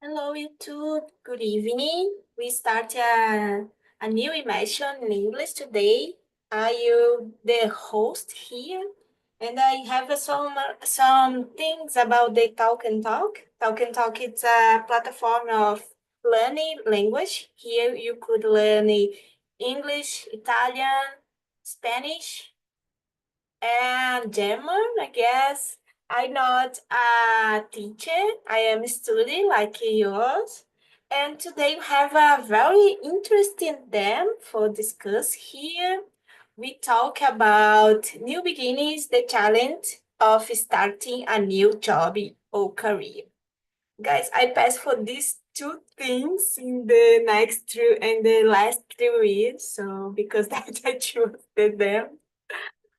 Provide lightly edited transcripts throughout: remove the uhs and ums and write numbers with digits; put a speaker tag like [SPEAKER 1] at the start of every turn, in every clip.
[SPEAKER 1] Hello, YouTube. Good evening. We start a new immersion in English today. I am the host here, and I have some things about the Talk and Talk. Talk and Talk is a platform of learning language. Here you could learn English, Italian, Spanish, and German, I guess. I'm not a teacher. I am a student like yours. And today we have a very interesting theme for discuss here. We talk about new beginnings, the challenge of starting a new job or career. Guys, I passed for these two things in the last 3 years. So because that I chose them.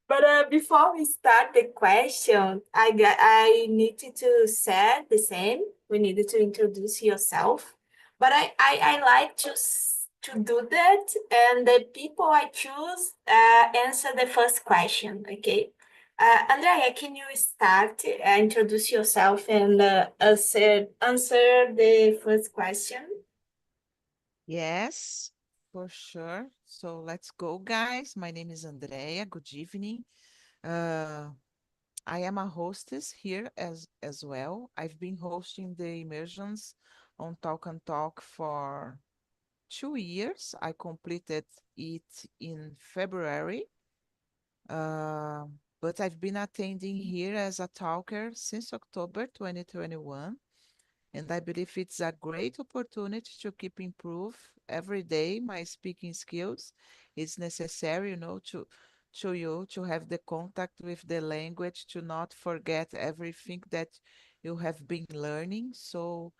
[SPEAKER 1] But before we start the question, I needed to say the same. We needed to introduce yourself. But I like to do that, and the people I choose answer the first question. Okay, Andrea, can you start? Introduce yourself and answer the first question.
[SPEAKER 2] Yes, for sure. So let's go, guys. My name is Andrea. Good evening. Uh, I am a hostess here as well. I've been hosting the immersions on Talk and Talk for 2 years. I completed it in February. Uh, but I've been attending here as a talker since October 2021. And I believe it's a great opportunity to keep improve every day my speaking skills. It's necessary, to you to have the contact with the language, to not forget everything that you have been learning. So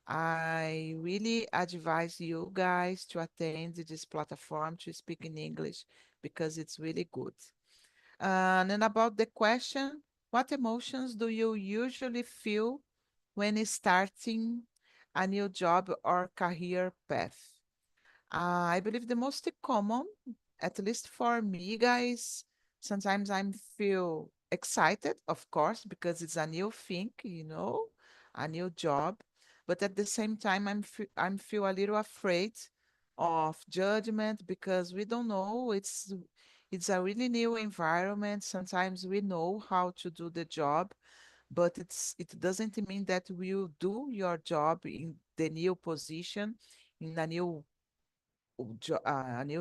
[SPEAKER 2] I really advise you guys to attend this platform to speak in English because it's really good. And about the question, what emotions do you usually feel when starting a new job or career path? I believe the most common, at least for me, guys, sometimes I feel excited, of course, because it's a new thing, a new job. But at the same time, I'm feel a little afraid of judgment because we don't know. It's a really new environment. Sometimes we know how to do the job, but it doesn't mean that we'll do your job in the new position, in a new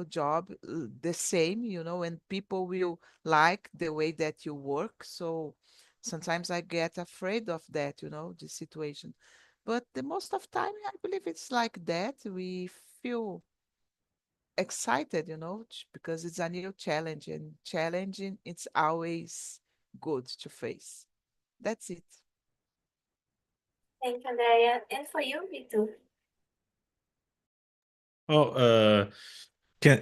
[SPEAKER 2] job, the same, and people will like the way that you work. So sometimes I get afraid of that, the situation. But the most of time, I believe it's like that. We feel excited, because it's a new challenge, and challenging, it's always good to face. That's it.
[SPEAKER 1] Thank you, Andrea. And for you, Victor.
[SPEAKER 3] Oh, can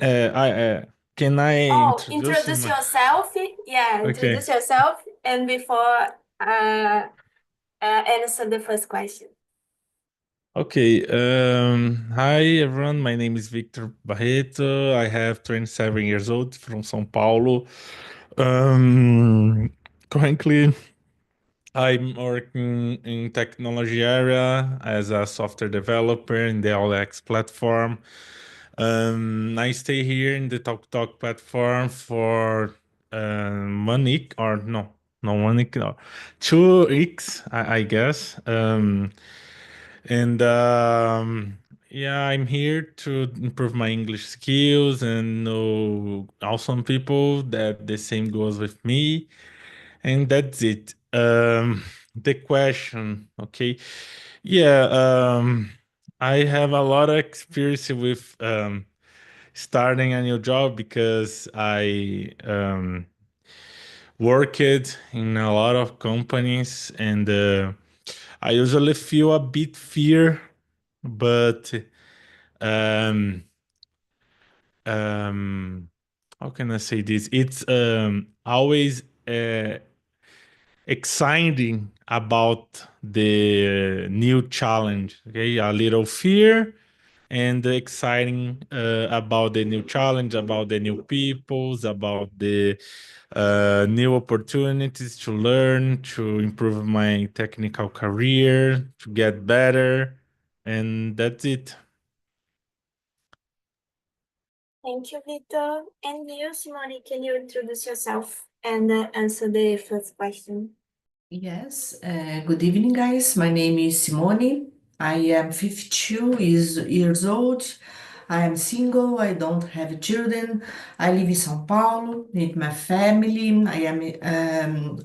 [SPEAKER 3] can I
[SPEAKER 1] Oh,
[SPEAKER 3] introduce
[SPEAKER 1] introduce
[SPEAKER 3] my?
[SPEAKER 1] yourself. Yeah,
[SPEAKER 3] Okay,
[SPEAKER 1] introduce yourself, and before answer the first question.
[SPEAKER 3] okay. Hi everyone. My name is Victor Barreto. I have 27 years old from São Paulo. Um, Currently, I'm working in technology area as a software developer in the OLX platform. I stay here in the TalkTalk platform for 1 week or no 1 week, no, 2 weeks, I guess. And Yeah, I'm here to improve my English skills and know awesome people that the same goes with me, and that's it. The question, okay. Yeah, I have a lot of experience with starting a new job because I worked in a lot of companies, and I usually feel a bit fear, but um, um, how can I say this? It's always exciting about the new challenge. Okay, a little fear and exciting about the new challenge, about the new peoples, about the new opportunities to learn, to improve my technical career, to get better. And that's it.
[SPEAKER 1] Thank you, Victor. And you, Simone, can you introduce yourself and answer the first question?
[SPEAKER 4] Yes, good evening, guys. My name is Simone. I am 52 years old. I am single. I don't have children. I live in São Paulo with my family. I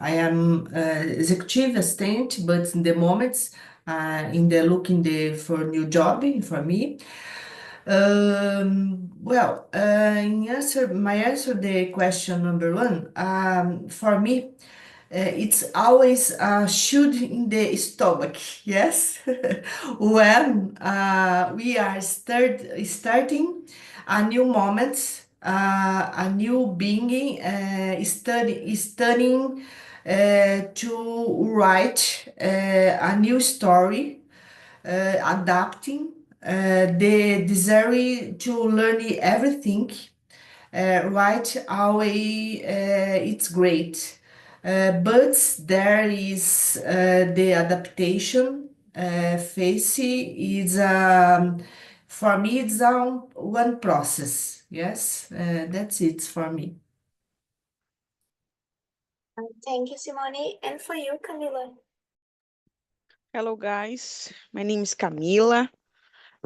[SPEAKER 4] am executive assistant, but in the moment, for new job for me. My answer the question number one. For me, it's always a shoot in the stomach, yes? When we are starting a new moment, a new being, studying to write a new story, adapting the desire to learn everything right away, it's great. But there is the adaptation phase is for me it's one process. Yes, that's it for me.
[SPEAKER 1] Thank you, Simone. And for you, Camila?
[SPEAKER 5] Hello, guys. My name is Camila.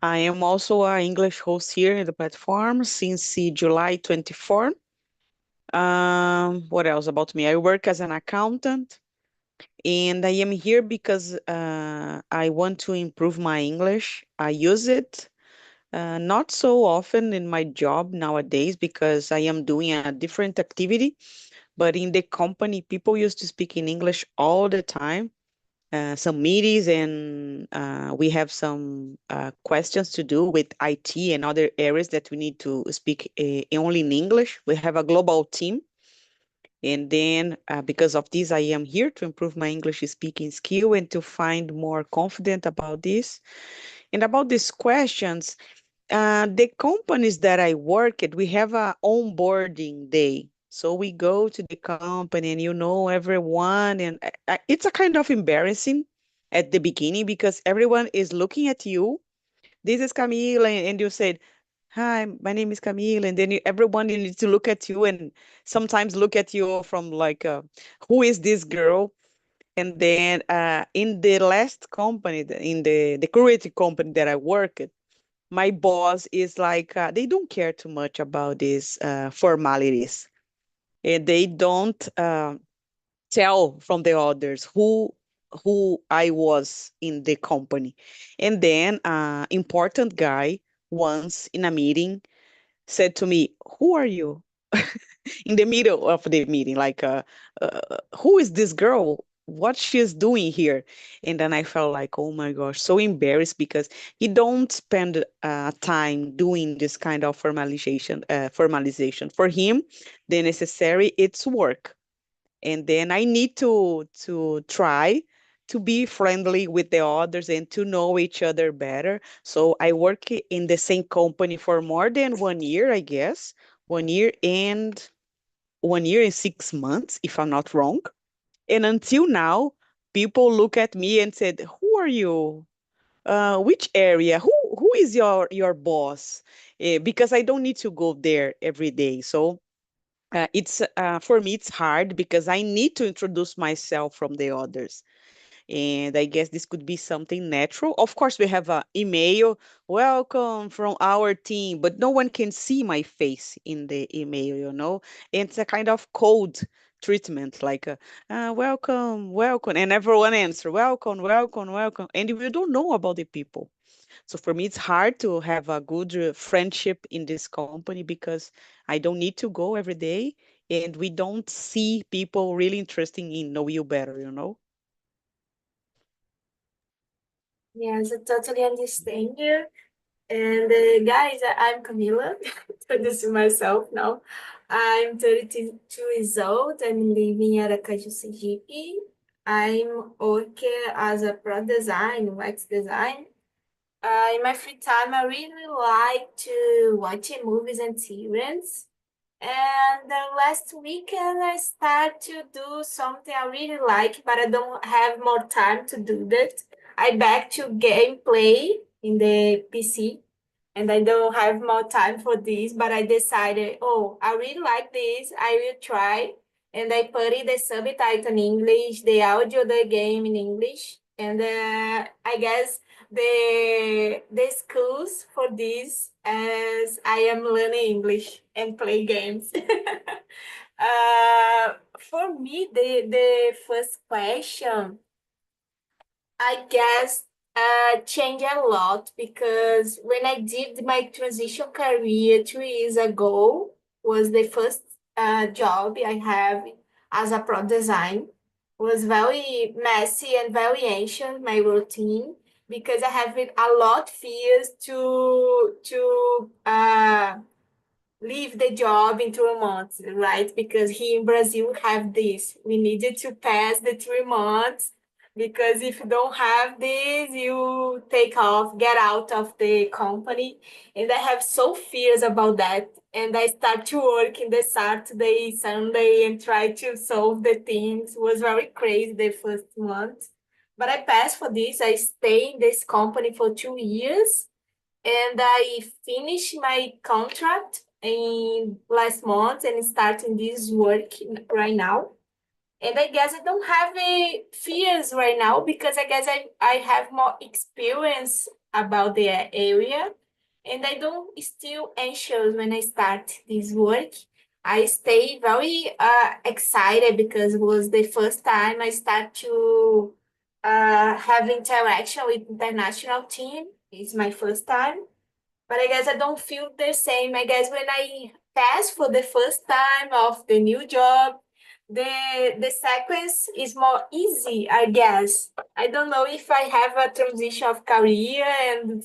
[SPEAKER 5] I am also an English host here in the platform since July 24. What else about me? I work as an accountant, and I am here because I want to improve my English. I use it not so often in my job nowadays because I am doing a different activity, but in the company, people used to speak in English all the time. Some meetings, and we have some questions to do with IT and other areas that we need to speak only in English. We have a global team. And then because of this, I am here to improve my English speaking skill and to find more confident about this. And about these questions, the companies that I work at, we have a onboarding day. So we go to the company and you know everyone, and it's a kind of embarrassing at the beginning because everyone is looking at you. This is Camila, and you said, "Hi, my name is Camila," and then everyone needs to look at you and sometimes look at you from like, "Who is this girl?" And then in the last company, in the current company that I work at, my boss is like they don't care too much about these formalities, and they don't tell from the others who I was in the company. And then important guy once in a meeting said to me, "Who are you?" In the middle of the meeting, like, who is this girl? What she is doing here? And then I felt like, oh my gosh, so embarrassed because he don't spend time doing this kind of formalization. For him, the necessary it's work. And then I need to try to be friendly with the others and to know each other better. So I work in the same company for more than 1 year, I guess. 1 year and 1 year and 6 months, if I'm not wrong. And until now, people look at me and said, "Who are you? Which area? Who is your boss?" Because I don't need to go there every day. So it's for me, it's hard because I need to introduce myself from the others. And I guess this could be something natural. Of course, we have an email, welcome from our team, but no one can see my face in the email, you know? It's a kind of cold treatment, like, welcome, welcome. And everyone answer, welcome, welcome, welcome. And we don't know about the people. So for me, it's hard to have a good friendship in this company because I don't need to go every day and we don't see people really interested in know you better, you know?
[SPEAKER 1] Yes, I totally understand you. And guys, I'm Camila, introducing myself now. I'm 32 years old. I'm living at Aracaju, Sergipe. I'm working as a product design, UX design. In my free time, I really like to watch movies and series. And last weekend, I start to do something I really like, but I don't have more time to do that. I back to gameplay. in the PC, and I don't have more time for this, but I decided, oh, I really like this, I will try. And I put it the subtitle in English, the audio, the game in English. And I guess the schools for this as I am learning English and play games. For me, the first question, I guess, changed a lot because when I did my transition career 2 years ago, was the first job I have as a pro design. Was very messy and very ancient, my routine, because I have a lot fears to leave the job in 2 months, right? Because here in Brazil we have this. We needed to pass the 3 months because if you don't have this, you take off, get out of the company. And I have so fears about that. And I start to work in the Saturday, Sunday, and try to solve the things. It was very crazy the first month. But I passed for this. I stayed in this company for 2 years and I finished my contract in last month and starting this work right now. And I guess I don't have fears right now because I guess I have more experience about the area and I don't still anxious when I start this work. I stay very excited because it was the first time I start to have interaction with international team. It's my first time. But I guess I don't feel the same. I guess when I pass for the first time of the new job, the sequence is more easy, I guess. I don't know if I have a transition of career and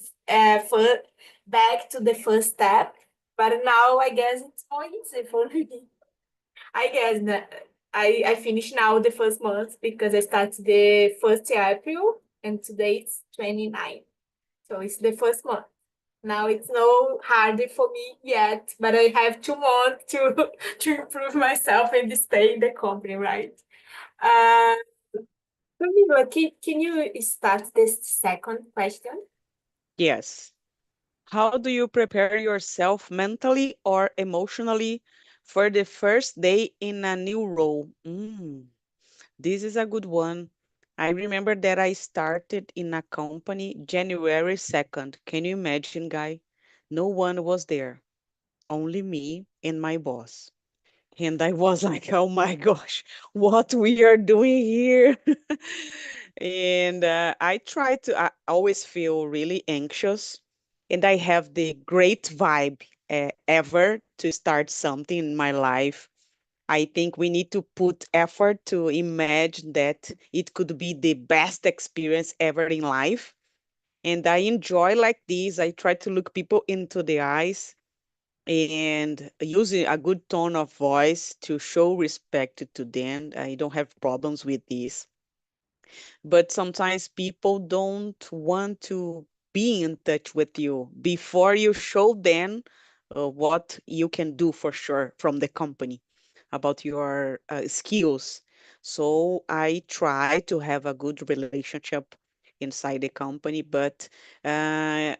[SPEAKER 1] back to the first step, but now I guess it's more easy for me. I guess that I finish now the first month because I start the 1st April and today it's 29. So it's the first month. Now it's no harder for me yet, but I have 2 months to to improve myself and stay in the company, right? Uh, Camila, can you start this second question?
[SPEAKER 5] Yes. How do you prepare yourself mentally or emotionally for the first day in a new role? This is a good one. I remember that I started in a company January 2nd. Can you imagine, guy? No one was there, only me and my boss. And I was like, oh my gosh, what we are doing here. And I try to, I always feel really anxious. And I have the great vibe ever to start something in my life. I think we need to put effort to imagine that it could be the best experience ever in life. And I enjoy like this. I try to look people into the eyes and using a good tone of voice to show respect to them. I don't have problems with this. But sometimes people don't want to be in touch with you before you show them what you can do for sure from the company about your skills. So I try to have a good relationship inside the company, but uh,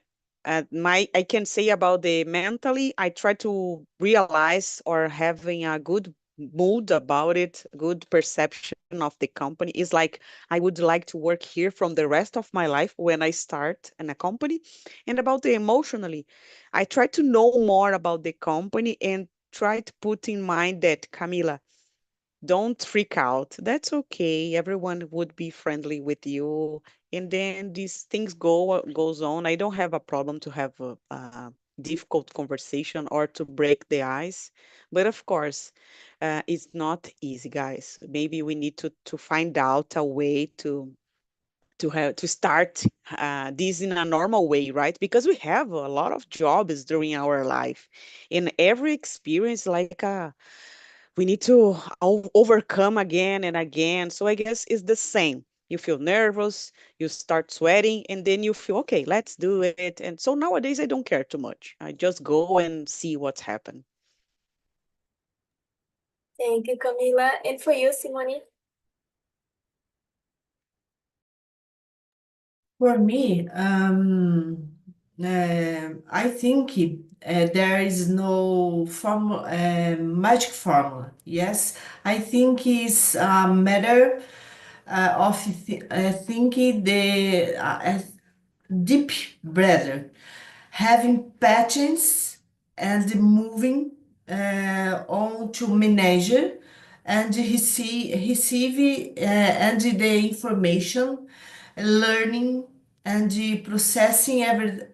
[SPEAKER 5] I can say about the mentally, I try to realize or having a good mood about it, good perception of the company is like I would like to work here from the rest of my life when I start in a company. And about the emotionally, I try to know more about the company and try to put in mind that Camila, don't freak out. That's okay. Everyone would be friendly with you. And then these things goes on. I don't have a problem to have a difficult conversation or to break the ice. But of course, it's not easy, guys. Maybe we need to find out a way to start this in a normal way, right? Because we have a lot of jobs during our life. In every experience, like we need to overcome again and again. So I guess it's the same. You feel nervous, you start sweating, and then you feel, okay, let's do it. And so nowadays I don't care too much. I just go and see what's happened.
[SPEAKER 1] Thank you, Camila. And for you, Simone?
[SPEAKER 4] For me, I think there is no formula, magic formula. Yes, I think it's a matter of thinking the deep breath, having patience, and moving on to manage and receive and the information, learning and processing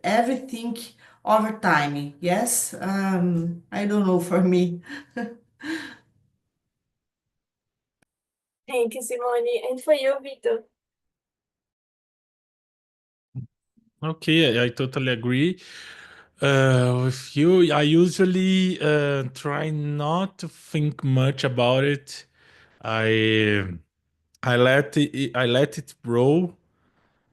[SPEAKER 4] everything over time. Yes, I don't know for me.
[SPEAKER 1] Thank you, Simone. And for you, Victor?
[SPEAKER 3] Okay, I totally agree with you. I usually try not to think much about it. I I let it roll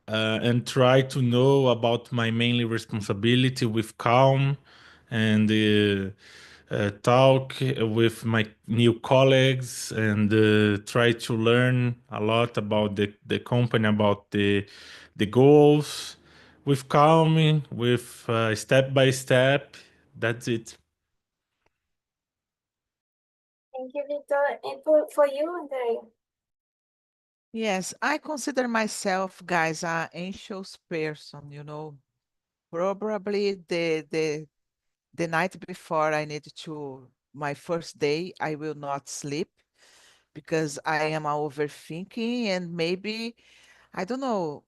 [SPEAKER 3] and try to know about my mainly responsibility with calm and talk with my new colleagues and try to learn a lot about the company, about the goals with calm, with step by step. That's it.
[SPEAKER 1] Thank you, Victor. And for you, Andrea?
[SPEAKER 2] Yes, I consider myself, guys, an anxious person, Probably the night before I need to my first day, I will not sleep because I am overthinking and maybe I don't know.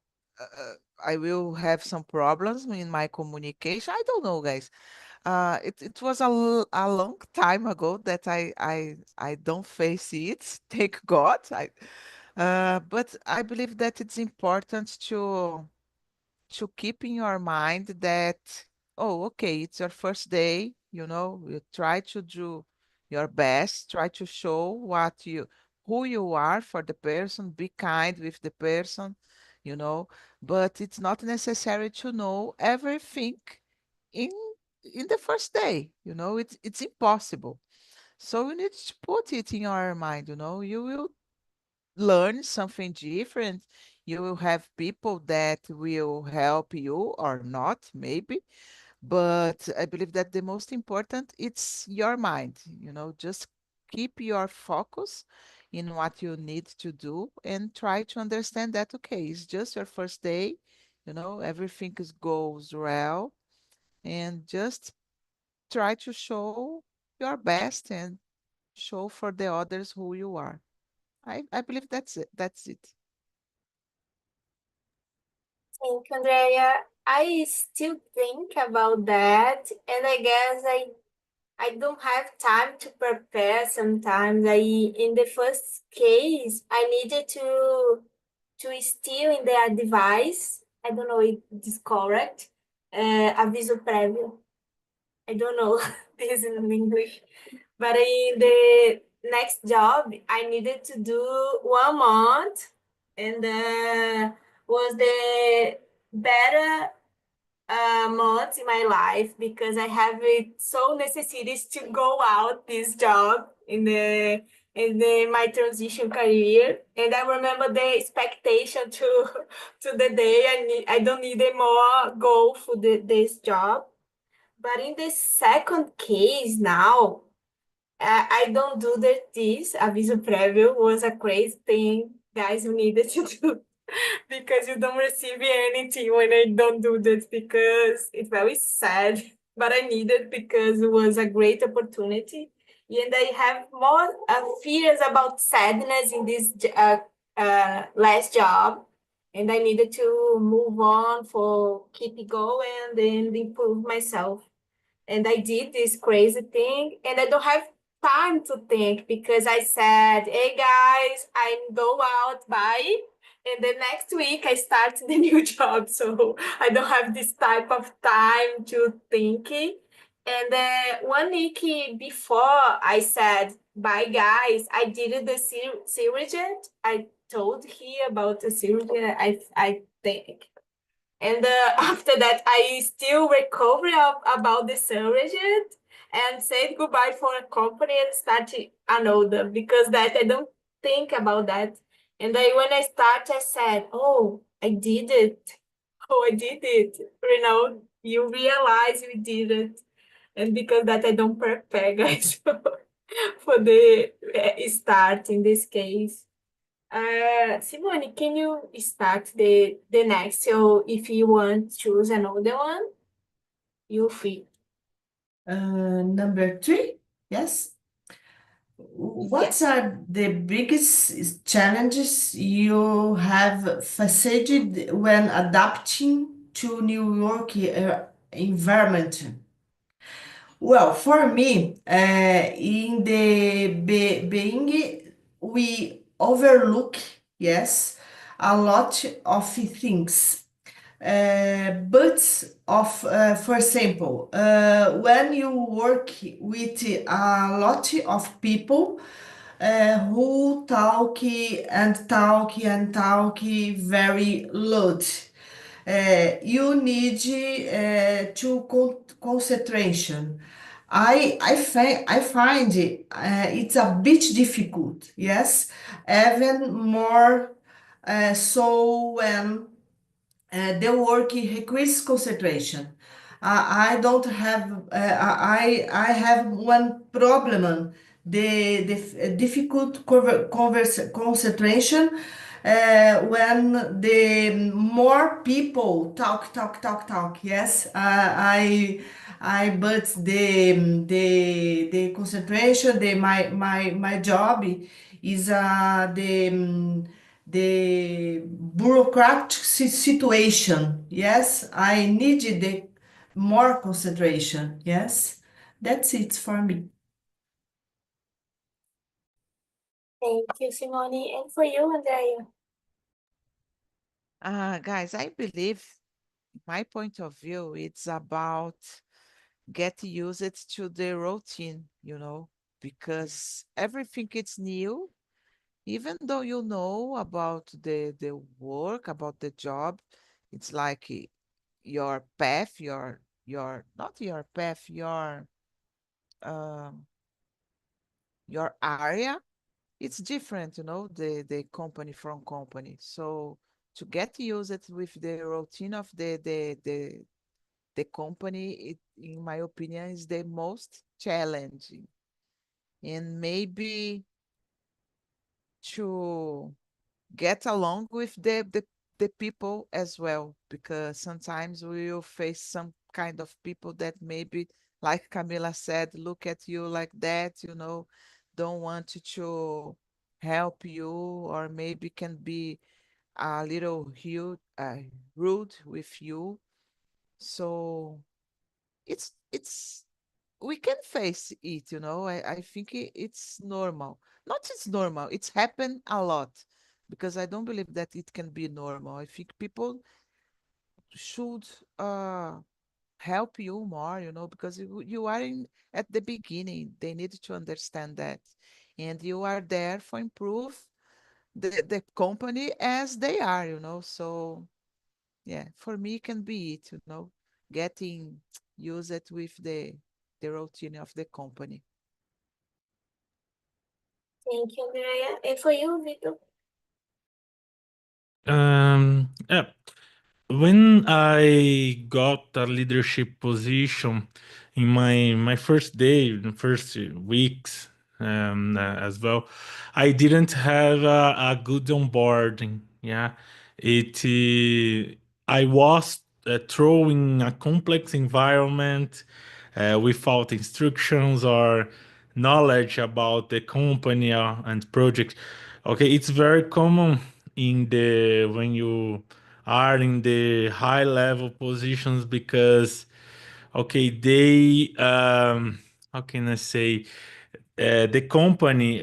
[SPEAKER 2] I will have some problems in my communication. I don't know, guys. It was a long time ago that I don't face it. Thank God. But I believe that it's important to keep in your mind that, oh, okay, it's your first day, you try to do your best, try to show who you are for the person, be kind with the person, you know, but it's not necessary to know everything in in the first day, it's impossible. So you need to put it in your mind, you will learn something different. You will have people that will help you or not, maybe. But I believe that the most important it's your mind, just keep your focus in what you need to do and try to understand that okay, it's just your first day, goes well, and just try to show your best and show for the others who you are. I believe that's it.
[SPEAKER 1] Thank you, Andrea. I still think about that, and I guess I don't have time to prepare sometimes. In the first case, I needed to steal in the device. I don't know if it's correct. Aviso prévio. I don't know this in English. But in the next job, I needed to do 1 month, and was the better months in my life because I have it so necessities to go out this job in my transition career. And I remember the expectation to the day I don't need more go for this job. But in the second case now, I don't do this. Aviso prévio was a crazy thing, guys. You needed to do because you don't receive anything when I don't do that because it's very sad. But I need it because it was a great opportunity, and I have more fears about sadness in this last job, and I needed to move on for keep it going and improve myself. And I did this crazy thing, and I don't have time to think because I said, "Hey guys, I go out, bye." And the next week I start the new job, so I don't have this type of time to think. And 1 week before I said, "Bye guys," I did the surgery. I told here about the surgery. I think. And after that, I still recover about the surgery and said goodbye for a company and started another because that I don't think about that. And when I start, I said, "Oh, I did it." Oh, I did it. You know, you realize you did it. And because that I don't prepare, guys, for the start in this case. Simone, can you start the next? So if you want, choose another one, you free.
[SPEAKER 4] Number 3, yes. What
[SPEAKER 1] Yes.
[SPEAKER 4] are the biggest challenges you have faced when adapting to new work environment? Well, for me, in the being, we overlook, yes, a lot of things. But for example, when you work with a lot of people who talk and talk and talk very loud, you need to concentration. I find it's a bit difficult, yes, even more so when the work requires concentration. I don't have. I have one problem. The difficult concentration when the more people talk. Yes, I but the concentration. My job is the bureaucratic situation. Yes, I needed the more concentration. Yes, that's it for me.
[SPEAKER 1] Thank you, Simone. And for you, Andrea?
[SPEAKER 2] Guys, I believe my point of view, it's about get used to the routine, because everything is new, even though you know about the work, about the job, it's like your path, your not your path, um your area, it's different, the company from company. So to get used with the routine of the company, it, in my opinion, is the most challenging. And maybe to get along with the people as well, because sometimes we will face some kind of people that maybe, like Camila said, look at you like that, don't want to help you, or maybe can be a little rude with you. So it's we can face it, I think it's normal. Not it's normal, it's happened a lot, because I don't believe that it can be normal. I think people should uh help you more, because you are at the beginning. They need to understand that, and you are there for improve the company as they are, so yeah, for me it can be it, getting used with the routine of the company.
[SPEAKER 1] Thank you, Andrea. And for you, Victor?
[SPEAKER 3] Yeah. When I got a leadership position in my first day, the first weeks, as well, I didn't have a good onboarding. Yeah, it I was thrown in a complex environment without instructions or knowledge about the company and project. Okay, it's very common in the when you are in the high level positions, because okay, they how can I say, the company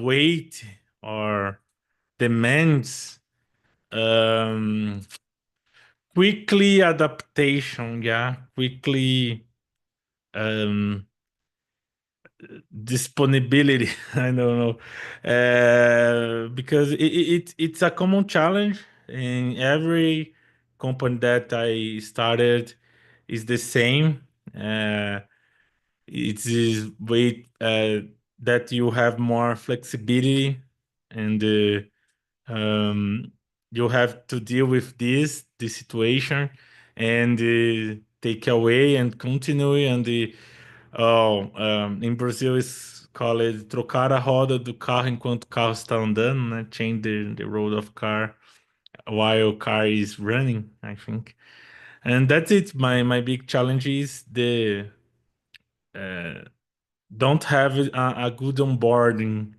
[SPEAKER 3] wait or demands um quickly adaptation, yeah, quickly um disponibility. I don't know, because it's a common challenge in every company that I started. Is the same. It is way that you have more flexibility and um, you have to deal with the situation, and take away and continue. And in Brazil is called trocar a roda do carro enquanto o carro está andando, né? Change the road of car while car is running, I think. And that's it. My big challenge is the don't have a good onboarding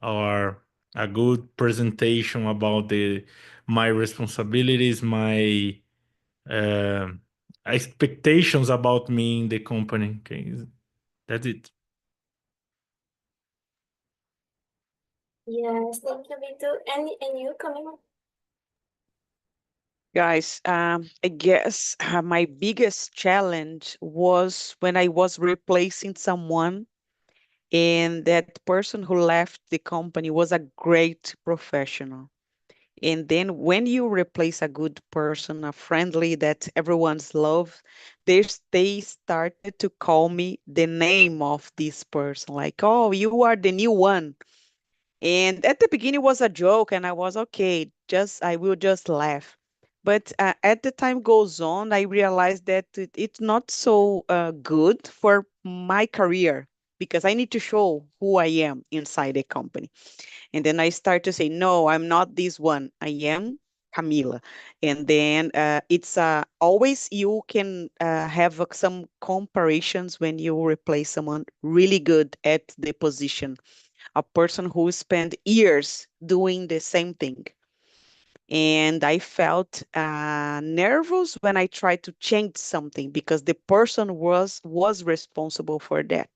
[SPEAKER 3] or a good presentation about the my responsibilities, my uh, expectations about me in the company. Okay, that's it.
[SPEAKER 1] Yes, thank you, Vito. And you, Camila?
[SPEAKER 5] Guys, I guess my biggest challenge was when I was replacing someone, and that person who left the company was a great professional. And then when you replace a good person, a friendly that everyone's love, they started to call me the name of this person, like, oh, you are the new one. And at the beginning was a joke, and I was okay, just I will just laugh. But as the time goes on, I realized that it's not so good for my career because I need to show who I am inside a company. And then I start to say, no, I'm not this one. I am Camila. And then it's always you can have some comparisons when you replace someone really good at the position, a person who spent years doing the same thing. And I felt nervous when I tried to change something because the person was responsible for that.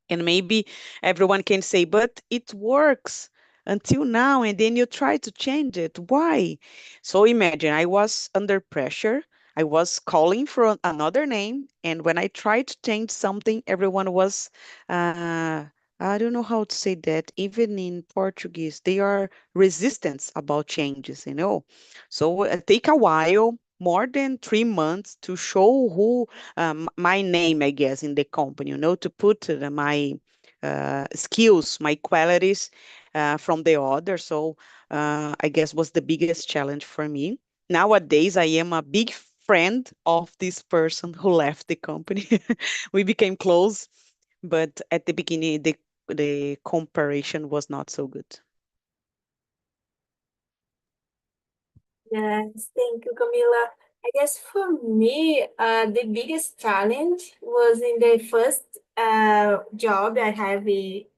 [SPEAKER 5] And maybe everyone can say, but it works until now, and then you try to change it. Why? So imagine I was under pressure. I was calling for another name, and when I tried to change something, everyone was, uh, I don't know how to say that. Even in Portuguese, they are resistant about changes. So take a while, more than 3 months, to show who my name, I guess, in the company, to put my skills, my qualities from the other. So I guess was the biggest challenge for me. Nowadays, I am a big friend of this person who left the company. We became close, but at the beginning, the comparison was not so good.
[SPEAKER 1] Yes, thank you, Camila. I guess for me, the biggest challenge was in the first job I have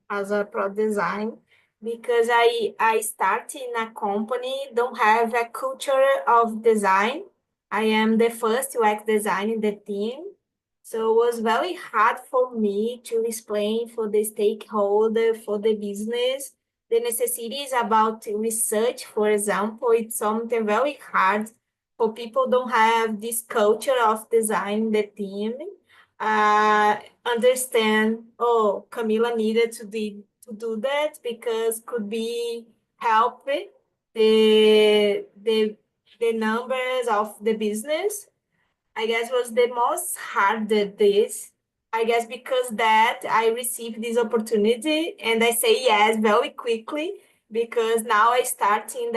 [SPEAKER 1] as a product design, because I started in a company don't have a culture of design. I am the first UX designer in the team, so it was very hard for me to explain for the stakeholder, for the business, the necessities about research, for example. It's something very hard for people don't have this culture of design in the team. Understand, oh, Camila needed to do that because could be help the numbers of the business. I guess was the most hard this. I guess because that I received this opportunity and I say yes very quickly, because now I start in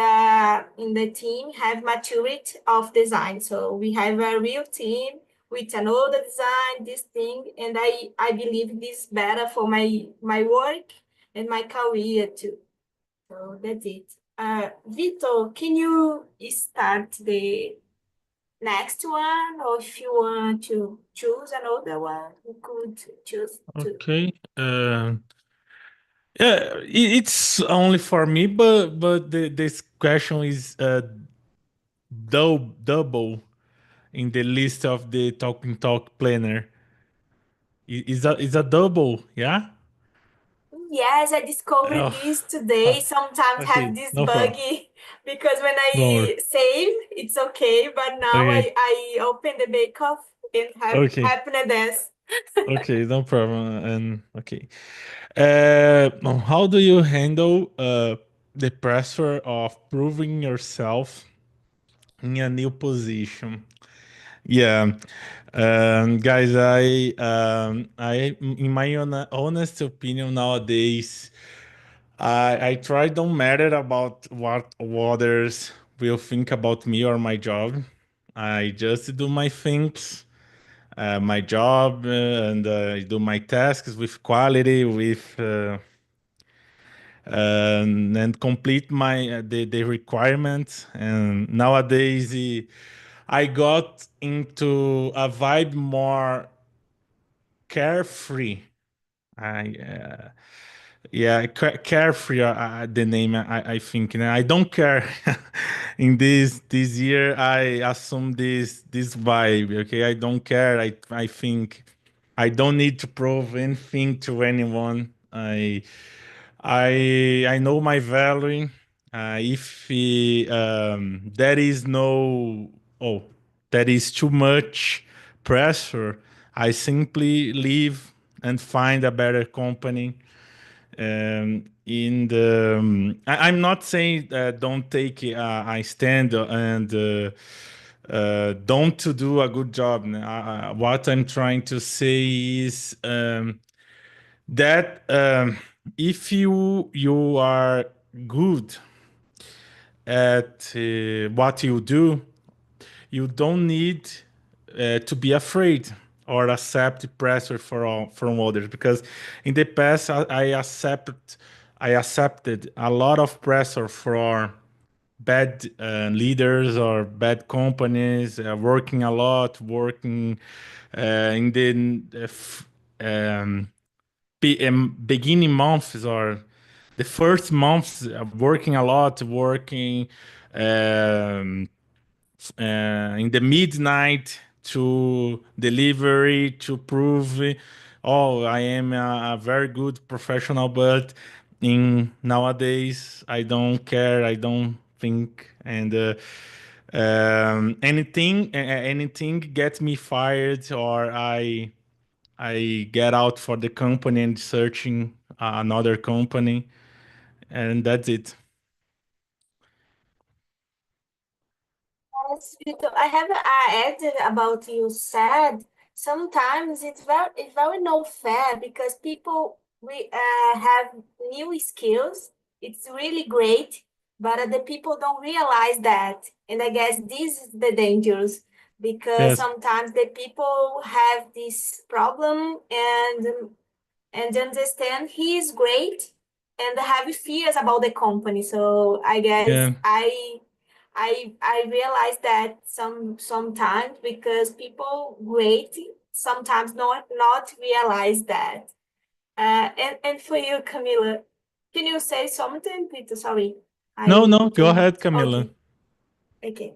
[SPEAKER 1] the team have maturity of design. So we have a real team with another design, this thing, and I believe this better for my work and my career too. So that's it. Vito, can you start the next one, or if you want to choose another one, you could choose to.
[SPEAKER 3] Okay. Yeah, it's only for me, but this question is double in the list of the Talk planner. Is a double, yeah?
[SPEAKER 1] Yes, I discovered
[SPEAKER 3] Oh,
[SPEAKER 1] this today. Sometimes have
[SPEAKER 3] okay,
[SPEAKER 1] this
[SPEAKER 3] no problem.
[SPEAKER 1] buggy because when
[SPEAKER 3] Don't
[SPEAKER 1] I
[SPEAKER 3] worry.
[SPEAKER 1] save, it's okay. But now
[SPEAKER 3] Okay,
[SPEAKER 1] I open the bake-off and have
[SPEAKER 3] okay,
[SPEAKER 1] happiness.
[SPEAKER 3] okay, no problem. And okay, now how do you handle the pressure of proving yourself in a new position? Yeah, guys, in my honest opinion nowadays, I try don't matter about what others will think about me or my job. I just do my things, my job, and I do my tasks with quality, and complete my the requirements. And nowadays, I got into a vibe more carefree. I Yeah, carefree. The name I think. And I don't care. In this year, I assume this vibe. Okay, I don't care. I think I don't need to prove anything to anyone. I know my value. If there is no oh there is too much pressure, I simply leave and find a better company. I'm not saying don't take I stand and don't to do a good job. What I'm trying to say is that if you are good at what you do, you don't need to be afraid or accept pressure from others, because in the past I accepted a lot of pressure from bad leaders or bad companies, working a lot, working in the um, beginning months or the first months, working a lot, working um, in the midnight to delivery to prove, oh, I am a very good professional. But in nowadays, I don't care. I don't think, and anything gets me fired, or I get out for the company and searching another company, and that's it.
[SPEAKER 1] Yes, Victor, I have added about you said sometimes it's very no fair because people we have new skills. It's really great, but the people don't realize that. And I guess this is the dangers because
[SPEAKER 3] Yes.
[SPEAKER 1] sometimes the people have this problem and understand he is great and have fears about the company. So I guess
[SPEAKER 3] Yeah.
[SPEAKER 1] I realize that sometimes because people great sometimes not realize that. And for you, Camila, can you say something, Peter? Sorry,
[SPEAKER 3] No,
[SPEAKER 1] I
[SPEAKER 3] no, go
[SPEAKER 1] can.
[SPEAKER 3] ahead, Camila.
[SPEAKER 1] Okay,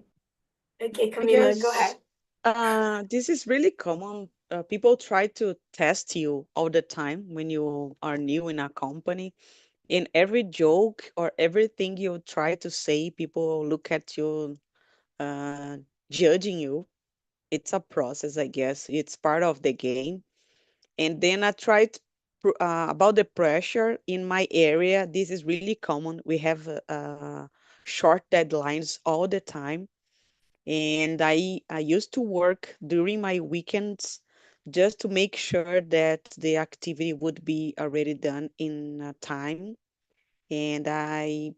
[SPEAKER 1] okay, okay,
[SPEAKER 5] I
[SPEAKER 1] Camila, go
[SPEAKER 5] guess
[SPEAKER 1] ahead.
[SPEAKER 5] this is really common. People try to test you all the time when you are new in a company. In every joke or everything you try to say, people look at you, uh, judging you. It's a process, I guess. It's part of the game. And then I tried about the pressure in my area. This is really common. We have short deadlines all the time, and I used to work during my weekends just to make sure that the activity would be already done in time. And I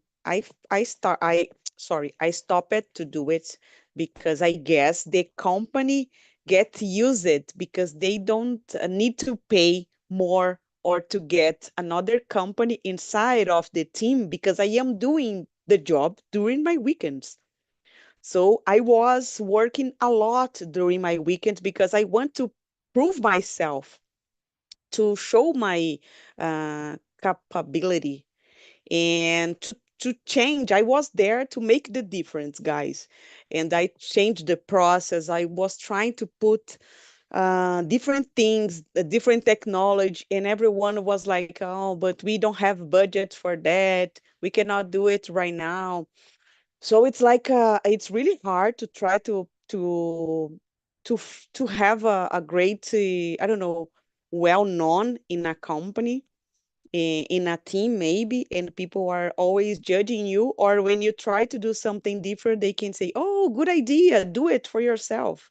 [SPEAKER 5] sorry, I stopped to do it because I guess the company get use it because they don't need to pay more or to get another company inside of the team because I am doing the job during my weekends. So I was working a lot during my weekends because I want to prove myself, to show my capability, and to change. I was there to make the difference, guys. And I changed the process. I was trying to put different things, different technology, and everyone was like, oh, but we don't have budget for that. We cannot do it right now. So it's like it's really hard to try to have a great I don't know, well known in a company, in a team maybe, and people are always judging you, or when you try to do something different they can say, oh, good idea, do it for yourself,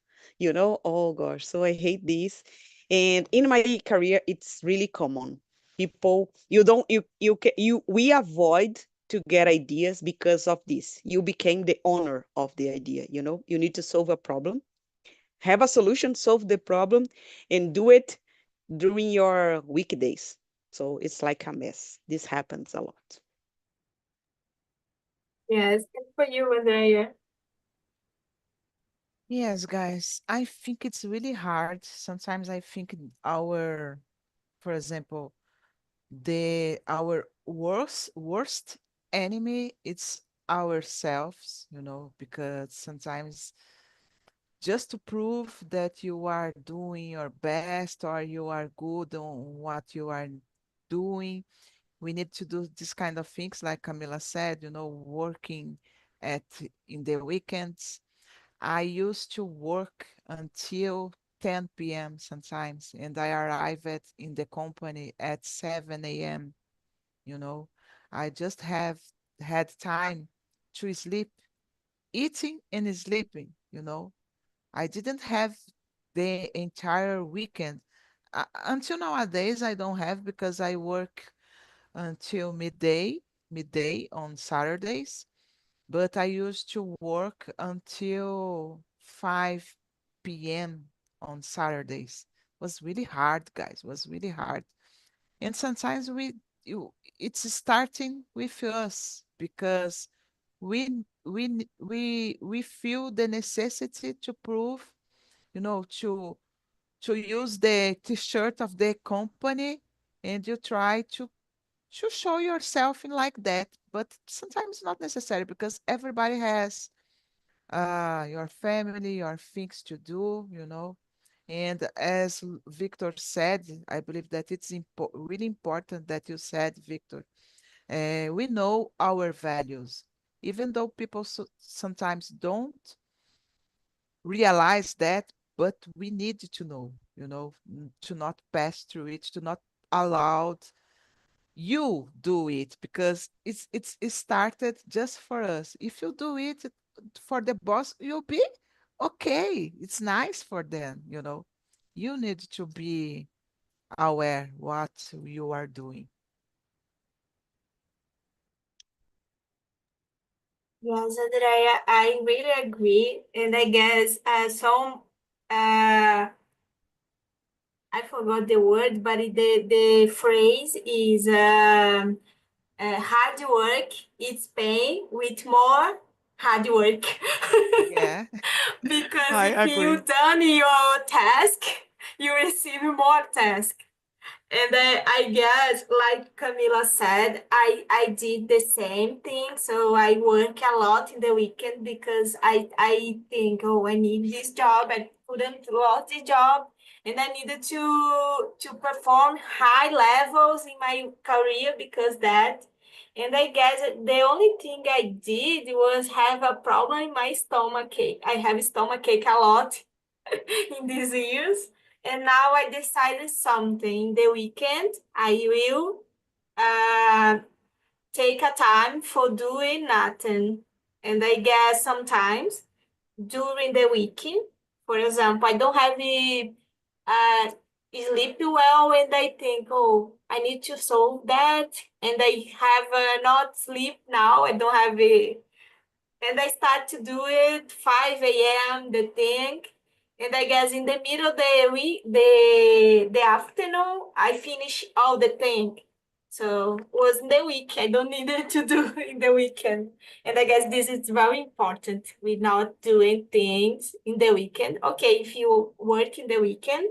[SPEAKER 5] oh gosh, so I hate this. And in my career it's really common. People, you don't you you ca- you we avoid to get ideas because of this. You became the owner of the idea, you know? You need to solve a problem, have a solution, solve the problem, and do it during your weekdays. So it's like a mess. This happens a lot.
[SPEAKER 1] Yes, and for you, Andrea.
[SPEAKER 2] Yes, guys, I think it's really hard. Sometimes I think for example, our worst enemy it's ourselves, because sometimes just to prove that you are doing your best or you are good on what you are doing, we need to do this kind of things, like Camila said, working at in the weekends. I used to work until 10 p.m. sometimes, and I arrive in the company at 7 a.m. You know, I just have had time to sleep, eating and sleeping. I didn't have the entire weekend. Until nowadays, I don't have because I work until midday on Saturdays, but I used to work until 5 p.m. on Saturdays. Was really hard, guys. Was really hard. And sometimes it's starting with us because we feel the necessity to prove, to use the t-shirt of the company, and you try to show yourself in like that. But sometimes not necessary because everybody has your family, your things to do, And as Victor said, I believe that it's really important that you said, Victor, we know our values, even though people sometimes don't realize that, but we need to know, to not pass through it, to not allow you do it because it started just for us. If you do it for the boss, you'll be okay. It's nice for them. You need to be aware what you are doing.
[SPEAKER 1] Yes, Andrea, I really agree. And I guess I forgot the word, but the phrase is hard work is pay with more hard work.
[SPEAKER 2] Yeah,
[SPEAKER 1] Because
[SPEAKER 2] I
[SPEAKER 1] if you
[SPEAKER 2] agree.
[SPEAKER 1] done your task, you receive more task. And I guess, like Camila said, I did the same thing. So I work a lot in the weekend because I think, oh, I need this job. I couldn't lose the job. And I needed to perform high levels in my career because that. And I guess the only thing I did was have a problem in my stomach ache. I have stomach ache a lot in these years. And now I decided something. The weekend, I will take a time for doing nothing. And I guess sometimes during the weekend, for example, I don't have sleep well, and I think, oh, I need to solve that. And I have not sleep now. I don't have and I start to do it 5 a.m. the thing. And I guess in the middle of the week, the afternoon, I finish all the thing. So was in the week. I don't need it to do in the weekend. And I guess this is very important. We're not doing things in the weekend. Okay, if you work in the weekend,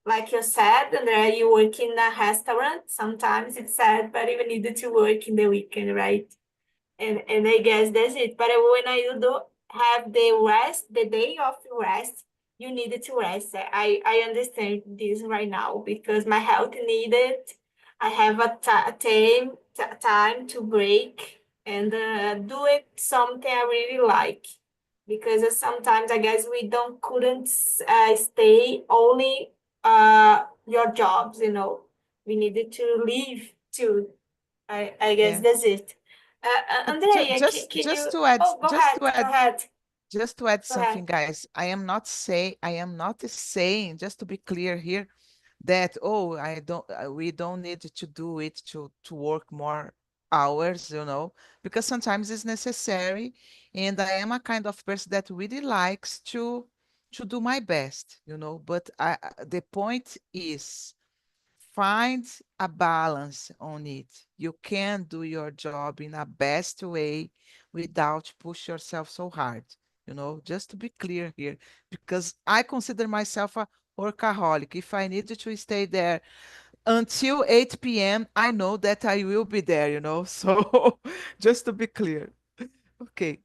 [SPEAKER 1] like you said, and you work in a restaurant, sometimes it's sad, but you needed to work in the weekend, right? And I guess that's it. But when I do have the rest, the day of rest, you needed to rest. I understand this right now because my health needed. I have a time to break and do it something I really like because sometimes I guess we don't couldn't stay only your jobs. We needed to leave too. I guess
[SPEAKER 2] Yeah.
[SPEAKER 1] that's it. Andrea, can
[SPEAKER 2] Just
[SPEAKER 1] you?
[SPEAKER 2] to add,
[SPEAKER 1] Oh, go ahead. Go ahead.
[SPEAKER 2] just to add
[SPEAKER 1] Go ahead.
[SPEAKER 2] something, guys. I am not saying, just to be clear here, that, oh, I don't we don't need to do it to work more hours, you know, because sometimes it's necessary. And I am a kind of person that really likes to do my best, you know. But the point is find a balance on it. You can do your job in a best way without push yourself so hard, you know, just to be clear here, because I consider myself a workaholic. If I need to stay there until 8 p.m., I know that I will be there, you know. So just to be clear. Okay.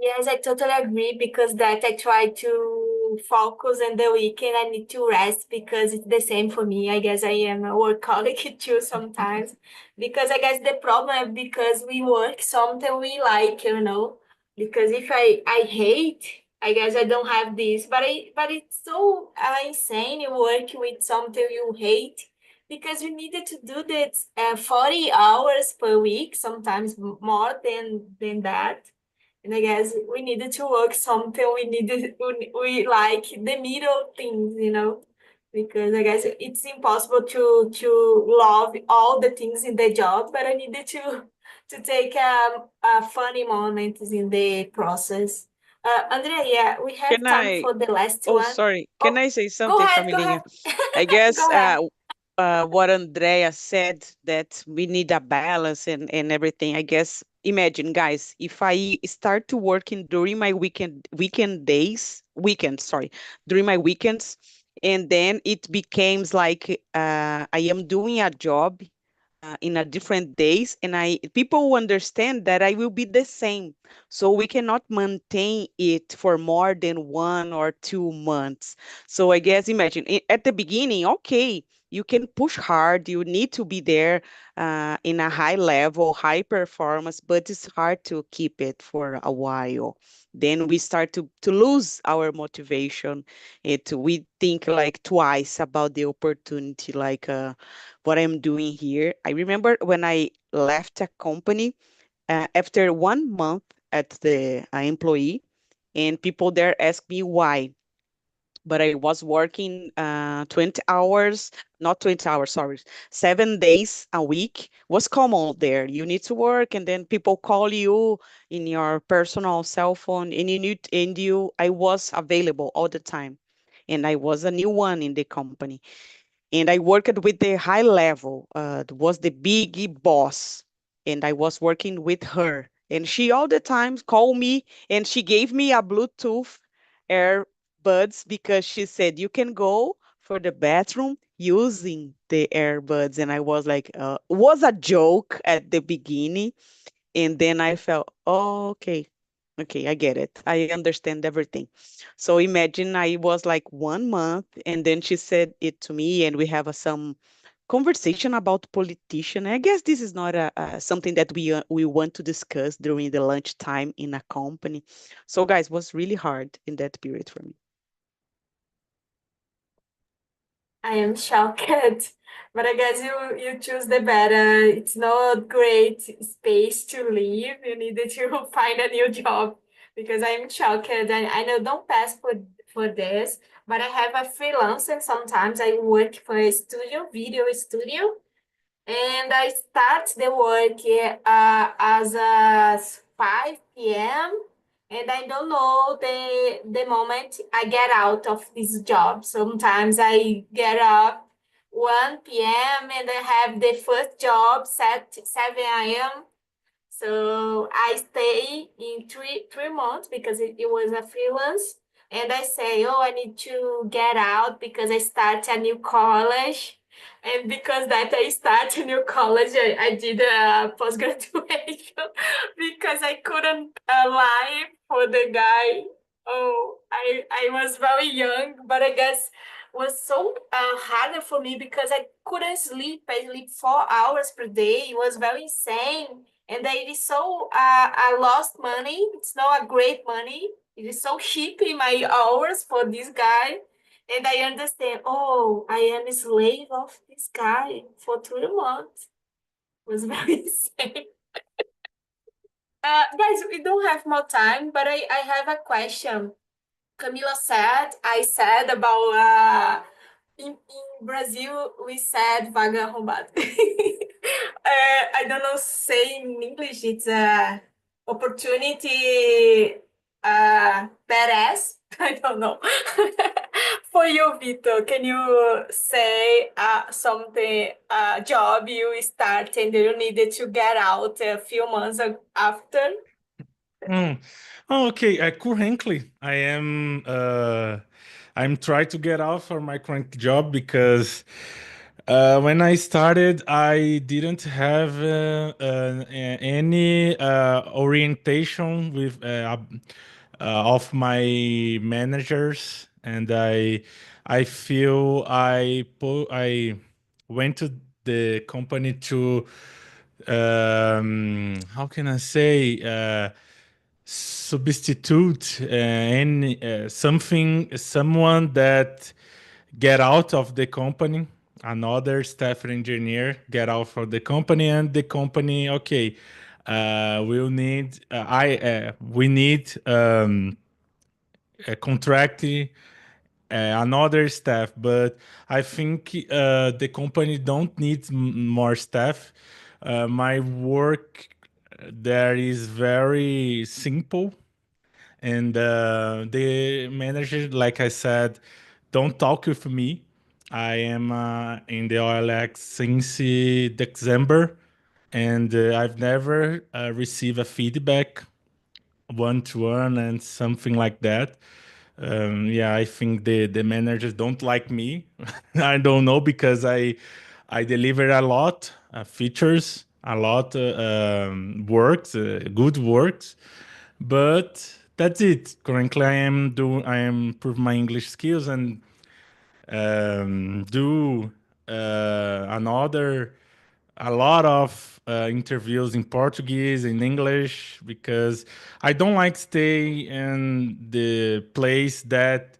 [SPEAKER 1] Yes, I totally agree because that I try to focus on the weekend. I need to rest because it's the same for me. I guess I am a workaholic too sometimes because I guess the problem is because we work something we like, you know. Because if I hate, I guess I don't have this. But it's so insane you work with something you hate because you needed to do that 40 hours per week, sometimes more than that. And I guess we needed to work something. We like the middle things, you know, because I guess it's impossible to love all the things in the job, but I needed to take a funny moments in the process. Andrea, yeah, we have
[SPEAKER 5] Can
[SPEAKER 1] time
[SPEAKER 5] I?
[SPEAKER 1] for the last
[SPEAKER 5] Oh,
[SPEAKER 1] one.
[SPEAKER 5] sorry. Can
[SPEAKER 1] Oh,
[SPEAKER 5] I say
[SPEAKER 1] go
[SPEAKER 5] something,
[SPEAKER 1] ahead, go
[SPEAKER 5] Familinha?
[SPEAKER 1] ahead,
[SPEAKER 5] I guess
[SPEAKER 1] go ahead.
[SPEAKER 5] what Andrea said, that we need a balance and everything. I guess imagine, guys, if I start to working during my during my weekends, and then it becomes like I am doing a job in a different days, and I people will understand that I will be the same. So we cannot maintain it for more than 1 or 2 months. So I guess imagine at the beginning, okay, you can push hard, you need to be there in a high level, high performance, but it's hard to keep it for a while. Then we start to lose our motivation. We think like twice about the opportunity, like what I'm doing here. I remember when I left a company after 1 month at the employee, and people there asked me why. But I was working 20 hours, not 20 hours, sorry, 7 days a week was common there. You need to work, and then people call you in your personal cell phone, and I was available all the time. And I was a new one in the company, and I worked with the high level, was the big boss, and I was working with her. And she all the time called me, and she gave me a Bluetooth earbuds because she said you can go for the bathroom using the earbuds. And I was like, was a joke at the beginning, and then I felt, oh, okay, okay, I get it. I understand everything. So imagine I was like 1 month, and then she said it to me, and we have some conversation about politician. I guess this is not something that we want to discuss during the lunchtime in a company. So guys, was really hard in that period for me.
[SPEAKER 1] I am shocked, but I guess you choose the better. It's not great space to leave. You needed to find a new job because I'm shocked. And I know don't pass for this, but I have a freelancer. Sometimes I work for a studio, video studio, and I start the work as 5 p.m. and I don't know the moment I get out of this job. Sometimes I get up 1 p.m. and I have the first job set 7 a.m. So I stay in three months because it was a freelance. And I say, oh, I need to get out because I start a new college. And because that I start a new college, I did a post-graduation because I couldn't lie for the guy. Oh, I was very young, but I guess was so harder for me because I couldn't sleep. I sleep 4 hours per day. It was very insane, and it is so I lost money. It's not a great money. It is so cheap in my hours for this guy, and I understand. Oh, I am a slave of this guy for 3 months. It was very insane. Guys, we don't have more time, but I have a question. Camila said, I said about in Brazil we said vaga arrombada. I don't know, say in English, it's a opportunity, badass. I don't know. For you, Vito, can you say something, job you start and you needed to get out a few months after?
[SPEAKER 3] Oh, okay. Currently, I'm trying to get out for my current job because when I started, I didn't have any orientation with of my managers, and I feel I went to the company to how can I say substitute any someone that get out of the company, another staff engineer get out of the company, and the company, okay, we'll need we need a contract another staff, but I think the company don't need more staff. My work there is very simple, and the manager, like I said, don't talk with me. I am in the OLX since December, and I've never received a feedback one to one and something like that. Yeah, I think the managers don't like me. I don't know because I deliver a lot features, a lot works, good works, but that's it. Currently, I am improve my English skills and do another a lot of interviews in Portuguese, in English, because I don't like stay in the place that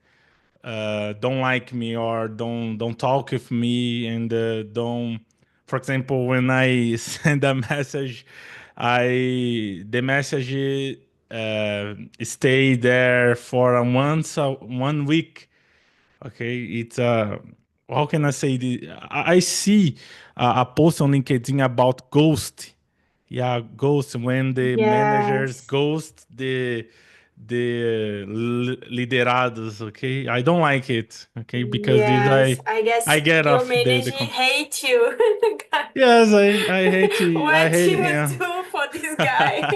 [SPEAKER 3] don't like me or don't talk with me and don't. For example, when I send a message, I the message stay there for a 1 week. Okay, it's how can I say this? I see a post on LinkedIn about ghost. Yeah, ghost when the managers
[SPEAKER 1] Yes.
[SPEAKER 3] ghost the liderados. Okay, I don't like it. Okay, because this
[SPEAKER 1] Yes, I
[SPEAKER 3] I
[SPEAKER 1] guess
[SPEAKER 3] get
[SPEAKER 1] your
[SPEAKER 3] off the
[SPEAKER 1] manager hate you.
[SPEAKER 3] Yes, I
[SPEAKER 1] What
[SPEAKER 3] hate
[SPEAKER 1] you would
[SPEAKER 3] him.
[SPEAKER 1] do for this guy?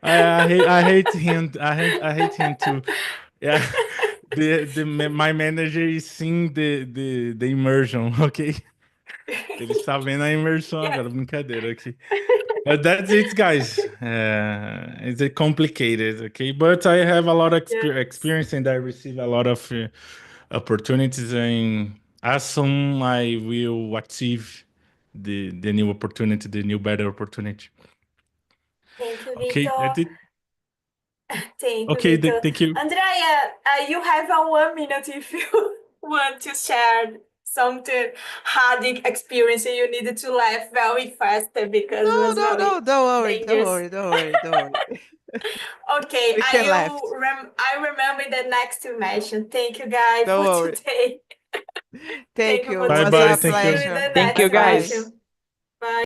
[SPEAKER 3] I hate him. I hate him too. Yeah, my manager is seeing the immersion, okay? Ele está vendo a imersão
[SPEAKER 1] Yes.
[SPEAKER 3] agora, brincadeira aqui. But that's it, guys. It's complicated, okay? But I have a lot of
[SPEAKER 1] Yes.
[SPEAKER 3] experience and I receive a lot of opportunities, and as soon I will achieve the new opportunity, the new better opportunity.
[SPEAKER 1] Thank you,
[SPEAKER 3] Okay, that's
[SPEAKER 1] Vito.
[SPEAKER 3] it.
[SPEAKER 1] Thank you,
[SPEAKER 3] Okay,
[SPEAKER 1] Vito.
[SPEAKER 3] thank you.
[SPEAKER 1] Andrea, you have a 1 minute if you want to share something hard experience you needed to laugh very fast because it was
[SPEAKER 2] No,
[SPEAKER 1] very
[SPEAKER 2] don't worry,
[SPEAKER 1] dangerous.
[SPEAKER 2] don't worry.
[SPEAKER 1] Okay,
[SPEAKER 2] We can laugh.
[SPEAKER 1] I remember the next to mention. Thank you guys
[SPEAKER 2] Don't
[SPEAKER 1] for
[SPEAKER 2] worry.
[SPEAKER 1] today.
[SPEAKER 2] Thank you.
[SPEAKER 1] for
[SPEAKER 2] It was
[SPEAKER 3] Bye-bye,
[SPEAKER 2] a
[SPEAKER 1] today.
[SPEAKER 3] thank
[SPEAKER 1] See you
[SPEAKER 3] you.
[SPEAKER 1] in
[SPEAKER 2] pleasure.
[SPEAKER 1] the
[SPEAKER 5] Thank you,
[SPEAKER 1] next
[SPEAKER 2] Bye-bye.
[SPEAKER 5] guys.
[SPEAKER 1] question.